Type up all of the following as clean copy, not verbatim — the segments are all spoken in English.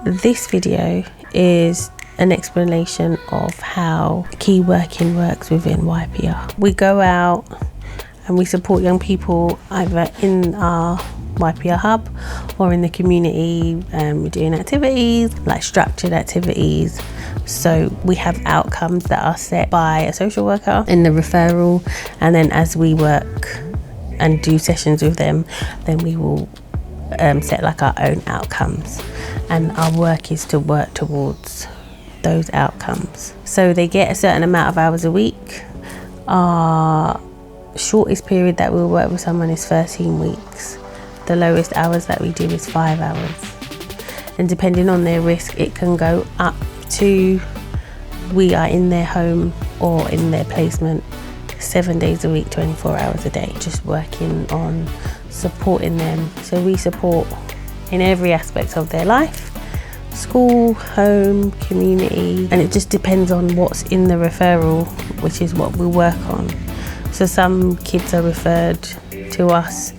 this video is an explanation of how Keyworking works within YPR. We go out and we support young people either in our YPR hub or in the community. We're doing activities, like structured activities. So we have outcomes that are set by a social worker in the referral, and then as we work and do sessions with them, then we will set like our own outcomes, and our work is to work towards those outcomes. So they get a certain amount of hours a week. Our shortest period that we'll work with someone is 13 weeks. The lowest hours that we do is 5 hours. And depending on their risk, it can go up to, we are in their home or in their placement 7 days a week, 24 hours a day, just working on supporting them. So we support in every aspect of their life: school, home, community, and it just depends on what's in the referral, which is what we work on. So some kids are referred to us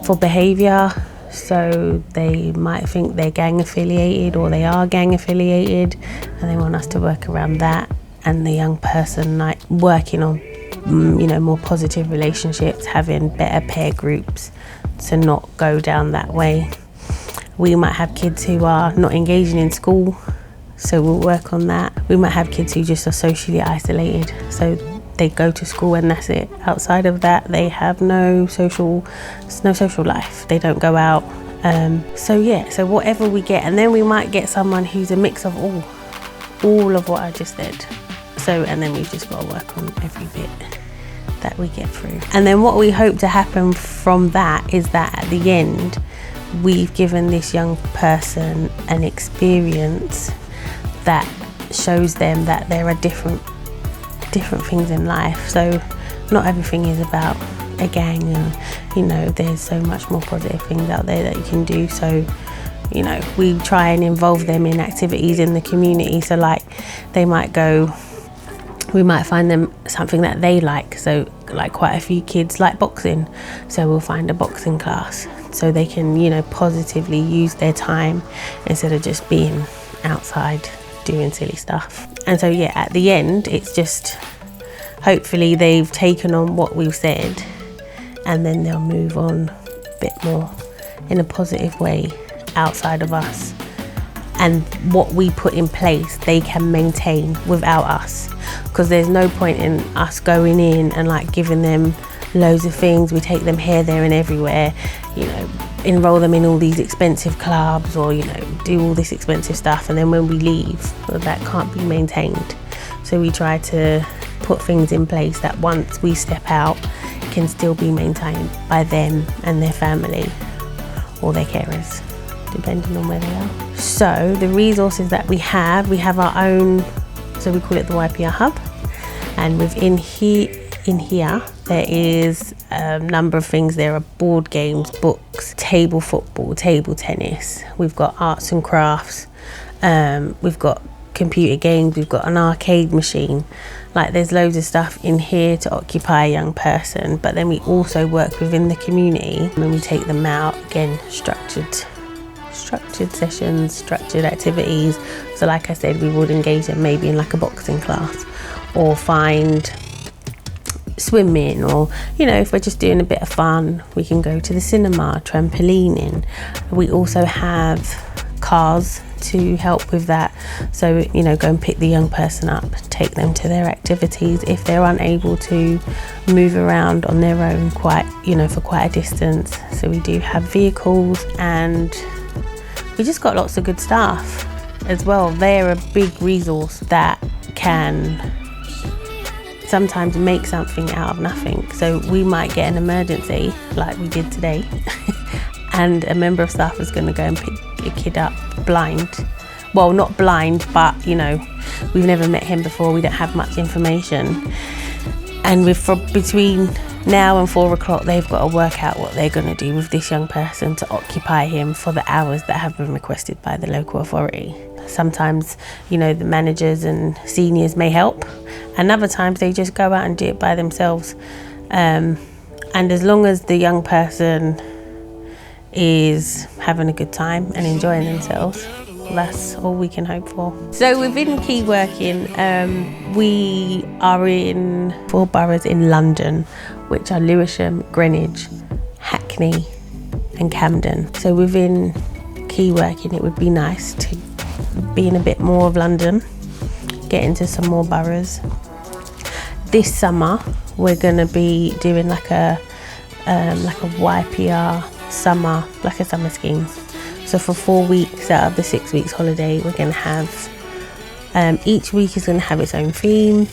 for behaviour, so they might think they're gang affiliated or they are gang affiliated, and they want us to work around that, and the young person like working on more positive relationships, having better peer groups to not go down that way. We might have kids who are not engaging in school, so we'll work on that. We might have kids who just are socially isolated, so they go to school and that's it. Outside of that, they have no social life. They don't go out. So whatever we get, and then we might get someone who's a mix of all of what I just said. So, and then we've just got to work on every bit that we get through. And then what we hope to happen from that is that at the end, we've given this young person an experience that shows them that there are different things in life. So not everything is about a gang, and there's so much more positive things out there that you can do. So we try and involve them in activities in the community. So like we might find them something that they like. So like quite a few kids like boxing, so we'll find a boxing class so they can positively use their time instead of just being outside doing silly stuff. And so at the end, it's just hopefully they've taken on what we've said, and then they'll move on a bit more in a positive way outside of us. And what we put in place, they can maintain without us, because there's no point in us going in and like giving them loads of things. We take them here, there and everywhere, enroll them in all these expensive clubs or do all this expensive stuff, and then when we leave, well, that can't be maintained. So we try to put things in place that once we step out can still be maintained by them and their family or their carers, depending on where they are. So the resources that we have our own, so we call it the YPR hub, and within here there is a number of things. There are board games, books, table football, table tennis. We've got arts and crafts. We've got computer games. We've got an arcade machine. Like there's loads of stuff in here to occupy a young person. But then we also work within the community, and we take them out, again, structured sessions, structured activities. So like I said, we would engage them maybe in like a boxing class, or find swimming, or if we're just doing a bit of fun, we can go to the cinema, trampolining. We also have cars to help with that, so go and pick the young person up, take them to their activities if they're unable to move around on their own for quite a distance. So we do have vehicles, and we just got lots of good staff as well. They're a big resource that can sometimes make something out of nothing. So we might get an emergency like we did today and a member of staff is going to go and pick a kid up blind. Well, not blind, but we've never met him before, we don't have much information, and between now and 4 o'clock they've got to work out what they're going to do with this young person to occupy him for the hours that have been requested by the local authority. Sometimes the managers and seniors may help, and other times they just go out and do it by themselves, and as long as the young person is having a good time and enjoying themselves, That's all we can hope for. So within Keyworking, we are in 4 boroughs in London, which are Lewisham, Greenwich, Hackney and Camden. So within Keyworking, it would be nice to be in a bit more of London, get into some more boroughs. This summer, we're going to be doing like a YPR summer, like a summer scheme. So for 4 weeks out of the 6 weeks holiday, we're going to have, each week is going to have its own theme.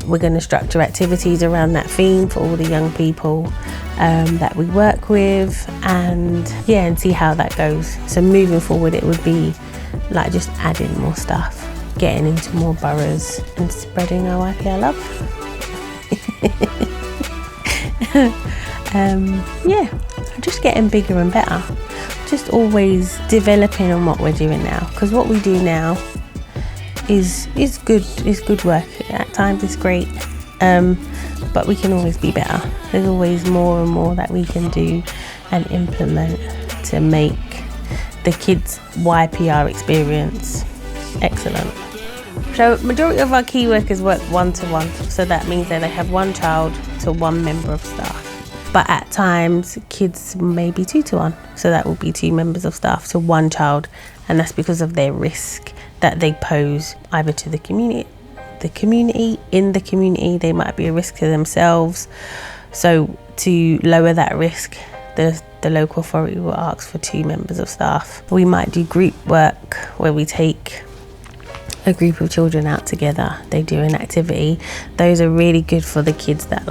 We're going to structure activities around that theme for all the young people that we work with, and see how that goes. So moving forward, it would be like just adding more stuff, getting into more boroughs and spreading our YPR love. Just getting bigger and better. Just always developing on what we're doing now, because what we do now is good work. At times it's great, but we can always be better. There's always more and more that we can do and implement to make the kids' YPR experience excellent. So majority of our key workers work 1-to-1, so that means that they have 1 child to 1 member of staff. But at times kids may be 2-to-1, so that will be 2 members of staff to 1 child, and that's because of their risk that they pose either to the community, they might be a risk to themselves. So to lower that risk, the local authority will ask for 2 members of staff. We might do group work where we take a group of children out together, they do an activity. Those are really good for the kids that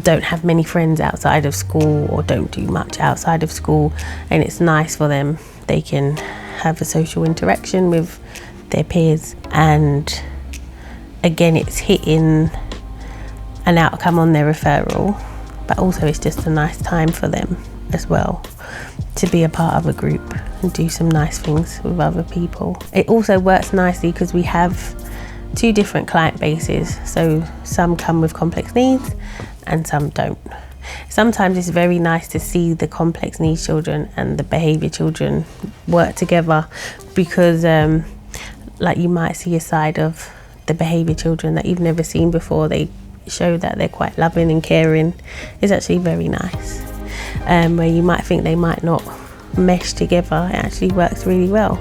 don't have many friends outside of school or don't do much outside of school, and it's nice for them. They can have a social interaction with their peers, and again, it's hitting an outcome on their referral, but also it's just a nice time for them as well to be a part of a group and do some nice things with other people. It also works nicely because we have 2 different client bases, so some come with complex needs and some don't. Sometimes it's very nice to see the complex needs children and the behaviour children work together, because you might see a side of the behaviour children that you've never seen before. They show that they're quite loving and caring. It's actually very nice. Where you might think they might not mesh together, it actually works really well.